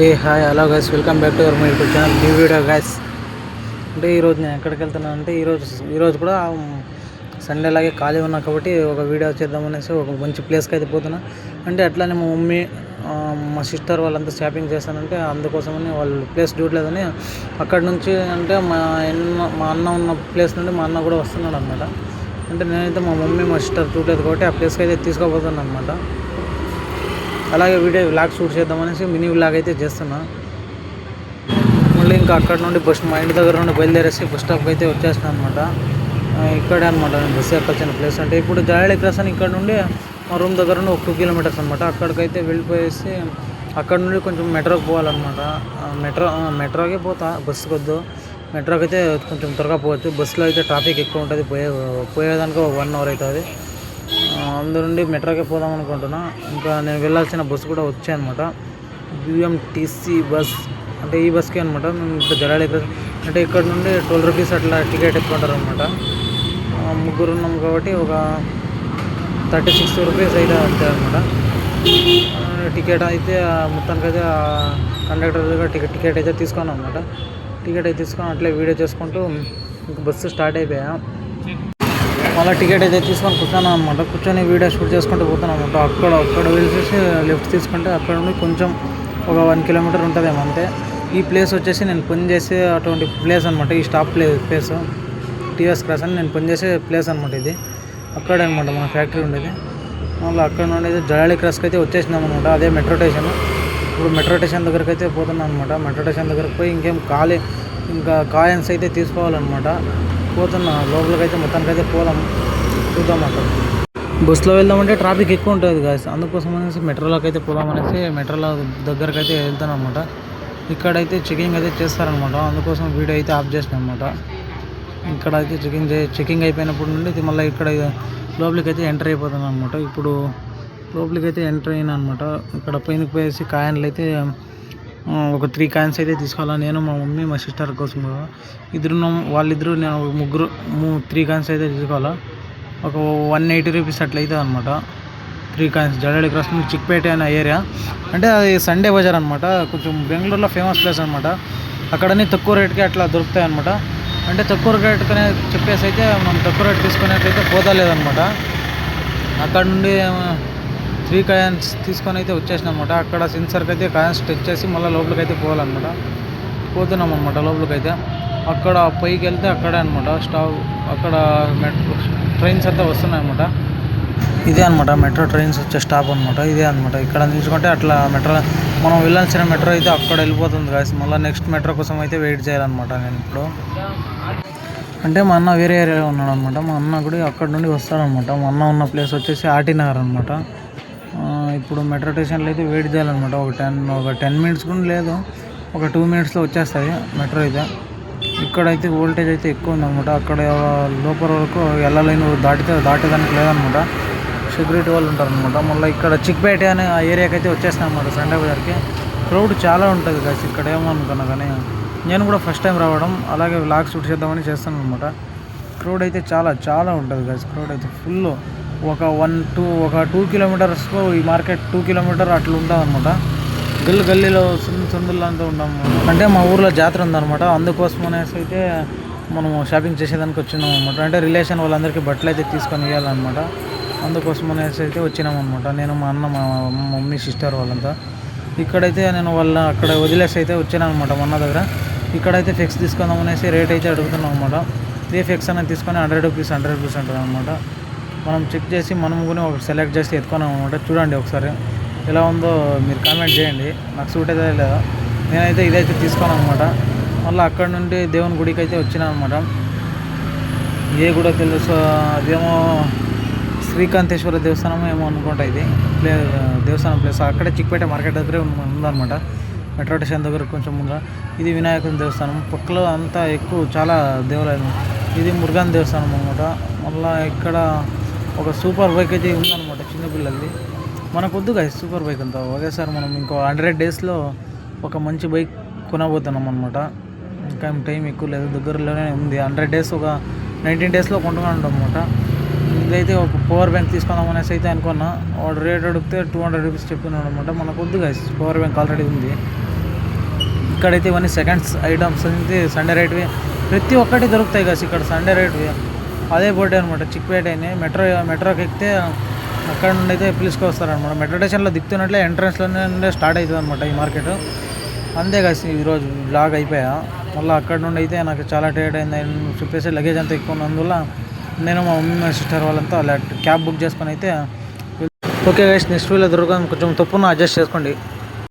A hi hello guys, welcome back to our my YouTube channel new video guys. అంటే ఈరోజు నేను ఎక్కడికి వెళ్తున్నాను అంటే ఈరోజు కూడా సండే లాగే ఖాళీ ఉన్నా కాబట్టి ఒక వీడియో చేద్దామనేసి ఒక మంచి ప్లేస్కి అయితే పోతున్నా. అంటే అట్లానే మా మమ్మీ మా సిస్టర్ వాళ్ళంతా షాపింగ్ చేస్తానంటే అందుకోసమని వాళ్ళు ప్లేస్ చూడలేదని అక్కడ నుంచి అంటే మా అన్న ఉన్న ప్లేస్ నుండి మా అన్న కూడా వస్తున్నాడు అనమాట. అంటే నేనైతే మా మమ్మీ మా సిస్టర్ చూడలేదు కాబట్టి ఆ ప్లేస్కి అయితే తీసుకోబోతున్నాను అనమాట. అలాగే వీడియో వ్లాగ్ షూట్ చేద్దామనేసి మినీ వ్లాగ్ అయితే చేస్తున్నా. మళ్ళీ ఇంకా అక్కడ నుండి మా ఇంటి దగ్గర నుండి బయలుదేరేసి బస్ స్టాప్కి అయితే వచ్చేస్తాను అనమాట. ఇక్కడే అనమాట నేను బస్సు ఎక్కాల్సిన ప్లేస్. అంటే ఇప్పుడు జాయళి క్రాస్ అని ఇక్కడ నుండి మా రూమ్ దగ్గర నుండి ఒక 2 కిలోమీటర్స్ అనమాట. అక్కడికైతే వెళ్ళిపోయేసి అక్కడ నుండి కొంచెం మెట్రోకి పోవాలన్నమాట. మెట్రోకే పోతా, బస్సుకి వద్దు. మెట్రోకి అయితే కొంచెం త్వరగా పోవచ్చు. బస్సులో అయితే ట్రాఫిక్ ఎక్కువ ఉంటుంది, పోయేదానికి ఒక 1 అవర్ అవుతుంది. అందు నుండి మెట్రోకే పోదాం అనుకుంటున్నా. ఇంకా నేను వెళ్ళాల్సిన బస్సు కూడా వచ్చాయన్నమాట, బిఎంటీసీ బస్. అంటే ఈ బస్కి అనమాట. మేము ఇప్పుడు జలాలి అంటే ఇక్కడ నుండి 12 రూపీస్ అట్లా టికెట్ ఎత్తుకుంటారు అనమాట. ముగ్గురు ఉన్నాం కాబట్టి ఒక 36 రూపీస్ అయితే అవుతాయి అనమాట. టికెట్ అయితే మొత్తానికైతే కండక్టర్ దగ్గర టికెట్ అయితే తీసుకున్నాం అనమాట. టికెట్ అయితే తీసుకొని అట్లే వీడియో చేసుకుంటూ ఇంక బస్సు స్టార్ట్ అయిపోయా. మళ్ళీ టికెట్ అయితే తీసుకొని కూర్చున్నాను అనమాట. కూర్చొని వీడియో షూట్ చేసుకుంటూ పోతాను అనమాట. అక్కడ వెళ్ళేసి లెఫ్ట్ తీసుకుంటే అక్కడ నుండి కొంచెం ఒక 1 కిలోమీటర్ ఉంటుందేమో అంతే. ఈ ప్లేస్ వచ్చేసి నేను పనిచేసే అటువంటి ప్లేస్ అనమాట. ఈ స్టాప్ ప్లేస్ టీఎస్ క్రాస్ అని నేను పనిచేసే ప్లేస్ అనమాట. ఇది అక్కడే అనమాట మన ఫ్యాక్టరీ ఉండేది. మళ్ళీ అక్కడ నుండి జలాలి క్రాస్కి అయితే వచ్చేసినాం అనమాట. అదే మెట్రో స్టేషన్. ఇప్పుడు మెట్రో స్టేషన్ దగ్గరికి అయితే పోతున్నాం అనమాట. మెట్రో స్టేషన్ దగ్గరికి పోయి ఇంకా కాయిన్స్ అయితే తీసుకోవాలన్నమాట. పోతున్నా లోపలికి అయితే మొత్తానికైతే పోదాం, చూద్దాం. అక్కడ బస్సులో వెళ్దామంటే ట్రాఫిక్ ఎక్కువ ఉంటుంది గాయస్. అందుకోసం అనేసి మెట్రోలోకి అయితే పోదామనేసి మెట్రోలో దగ్గరికి అయితే వెళ్తాను అనమాట. ఇక్కడైతే చెకింగ్ అయితే చేస్తారనమాట. అందుకోసం వీడియో అయితే ఆఫ్ చేసాను అనమాట. ఇక్కడ అయితే చెకింగ్ అయిపోయినప్పుడు నుండి మళ్ళీ ఇక్కడ లోపలికి అయితే ఎంటర్ అయిపోతాను అనమాట. ఇప్పుడు లోపలికి అయితే ఎంటర్ అయినా అనమాట. ఇక్కడ పైనకి పోయేసి కాయిన్లు అయితే ఒక 3 కాయిన్స్ అయితే తీసుకోవాలి. నేను మా మమ్మీ మా సిస్టర్ కోసం వాళ్ళిద్దరు నేను ముగ్గురు 3 కాయిన్స్ అయితే తీసుకోవాలా. ఒక 180 రూపీస్ అట్లా అవుతుంది అనమాట. 3 కాయిన్స్. జలాలి క్రాస్ నుంచి చిక్పేట అనే ఏరియా. అంటే అది సండే బజార్ అనమాట. కొంచెం బెంగళూరులో ఫేమస్ ప్లేస్ అనమాట. అక్కడనే తక్కువ రేట్కి అట్లా దొరుకుతాయి అనమాట. అంటే తక్కువ రేట్కనే చెప్పేసి అయితే మనం తక్కువ రేట్ తీసుకునేట్లయితే పోతాలేదనమాట. అక్కడ నుండి 3 కాయిన్స్ తీసుకొని అయితే వచ్చేసినాం అనమాట. అక్కడ సెన్సర్కి అయితే కాయిన్స్ టచ్ చేసి మళ్ళీ లోపలికి అయితే పోవాలన్నమాట. పోతున్నాం అనమాట లోపలికైతే. అక్కడ పైకి వెళ్తే అక్కడే అనమాట అక్కడ మెట్రో ట్రైన్స్ అంతా వస్తున్నాయి అనమాట. ఇదే అనమాట మెట్రో ట్రైన్స్ వచ్చే స్టాప్ అనమాట. ఇదే అనమాట. ఇక్కడ నిల్చుకుంటే అట్లా మనం వెళ్ళాల్సిన మెట్రో అయితే అక్కడ వెళ్ళిపోతుంది గాయస్. మళ్ళీ నెక్స్ట్ మెట్రో కోసం అయితే వెయిట్ చేయాలన్నమాట. నేను ఇప్పుడు అంటే మా అన్న వేరే ఏరియాలో ఉన్నాడు అనమాట. మా అన్న కూడా అక్కడ నుండి వస్తాడనమాట. మా అన్న ఉన్న ప్లేస్ వచ్చేసి ఆర్టీ నగర్ అనమాట. ఇప్పుడు మెట్రో స్టేషన్లో అయితే వెయిట్ చేయాలన్నమాట. ఒక 10 మినిట్స్ కూడా లేదు, ఒక 2 మినిట్స్లో వచ్చేస్తుంది మెట్రో అయితే. ఇక్కడైతే వోల్టేజ్ అయితే ఎక్కువ ఉందన్నమాట. అక్కడ లోపల వరకు వెళ్ళలేని దాటేదానికి లేదనమాట. సెక్యూరిటీ వాళ్ళు ఉంటారనమాట. మళ్ళీ ఇక్కడ చిక్పేట అనే ఆ ఏరియాకి అయితే వచ్చేస్తాను అనమాట. సండే బజార్కి క్రౌడ్ చాలా ఉంటుంది కదా. ఇక్కడ ఏమో అనుకున్నా కానీ నేను కూడా ఫస్ట్ టైం రావడం, అలాగే వ్లాగ్ షూట్ చేద్దామని చేస్తాను అనమాట. క్రౌడ్ అయితే చాలా ఉంటుంది కదా. క్రౌడ్ అయితే ఫుల్. ఒక 2 కిలోమీటర్స్లో ఈ మార్కెట్ 2 కిలోమీటర్ అట్లా ఉంటుంది అనమాట. గల్లీలో సందుల్లో అంతా ఉన్నాము. అంటే మా ఊర్లో జాతర ఉందన్నమాట. అందుకోసం అనేసి అయితే మనము షాపింగ్ చేసేదానికి వచ్చినాం అనమాట. అంటే రిలేషన్ వాళ్ళందరికీ బట్టలు అయితే తీసుకొని ఇవ్వాలన్నమాట. అందుకోసం అనేసి అయితే వచ్చినాం అనమాట. నేను మా అన్న మా మమ్మీ సిస్టర్ వాళ్ళంతా. ఇక్కడైతే నేను అక్కడ వదిలేసి అయితే వచ్చాను అనమాట మా అన్న దగ్గర. ఇక్కడైతే ఫిక్స్ తీసుకుందాం అనేసి రేట్ అయితే అడుగుతున్నాం అనమాట. 3 ఫిక్స్ అనేది తీసుకొని 100 రూపీస్ అంటారు అనమాట. మనం చెక్ చేసి మనం కూడా ఒక సెలెక్ట్ చేసి ఎత్తుకున్నాం అనమాట. చూడండి ఒకసారి ఎలా ఉందో మీరు కామెంట్ చేయండి. నాకు సూట్ అయితే లేదా. నేనైతే ఇదైతే తీసుకున్నాను అనమాట. మళ్ళీ అక్కడ నుండి దేవుని గుడికి అయితే వచ్చినాను అనమాట. ఏ గుడో తెలుసు, అదేమో శ్రీకాంతేశ్వర దేవస్థానం ఏమో అనుకుంటా. ఇది దేవస్థానం ప్లేస్ అక్కడే చిక్పేట మార్కెట్ దగ్గరే ఉందన్నమాట. మెట్రో స్టేషన్ దగ్గర కొంచెం ముందు. ఇది వినాయకుని దేవస్థానం. పక్కలో అంతా ఎక్కువ చాలా దేవాలయం. ఇది మురుగన్ దేవస్థానం అనమాట. మళ్ళీ ఇక్కడ ఒక సూపర్ బైక్ అయితే ఉందన్నమాట చిన్నపిల్లలది. మనకు వద్దు గాయ సూపర్ బైక్ అంతా. ఒకేసారి మనం ఇంకో 100 డేస్లో ఒక మంచి బైక్ కొనబోతున్నాం అనమాట. ఇంకా టైం ఎక్కువ లేదు, దగ్గరలోనే ఉంది. 100 డేస్ ఒక 19 డేస్లో కొంటున్నాను అనమాట. ఇదైతే ఒక పవర్ బ్యాంక్ తీసుకుందాం అనేసి అయితే అనుకున్నా. వాడు రేట్ అడిగితే 200 రూపీస్ చెప్తున్నాడు అనమాట. మనకు వద్దు గాయ పవర్ బ్యాంక్ ఆల్రెడీ ఉంది. ఇక్కడైతే ఇవన్నీ సెకండ్స్ ఐటమ్స్ అనేది సండే రేట్వి ప్రతి ఒక్కటి దొరుకుతాయి కదా ఇక్కడ సండే రేట్వి. అదే బోర్డే అనమాట చిక్పేట అని మెట్రోకి ఎక్కితే అక్కడ నుండి అయితే పిలుచుకొస్తారనమాట. మెట్రో స్టేషన్లో దిక్కుతున్నట్లే ఎంట్రన్స్లోనే స్టార్ట్ అవుతుంది అనమాట ఈ మార్కెట్. అంతే కదా ఈరోజు బ్లాగ్ అయిపోయా. మళ్ళీ అక్కడ నుండి అయితే నాకు చాలా టైర్డ్ అయింది అని చెప్పేసి లగేజ్ అంతా ఎక్కువ ఉన్నందువల్ల నేను మా మమ్మీ మా సిస్టర్ వాళ్ళంతా క్యాబ్ బుక్ చేసుకొని అయితే ఓకే గైస్ నెక్స్ట్ వీడియో దొరకదు కొంచెం తప్పున అడ్జస్ట్ చేసుకోండి.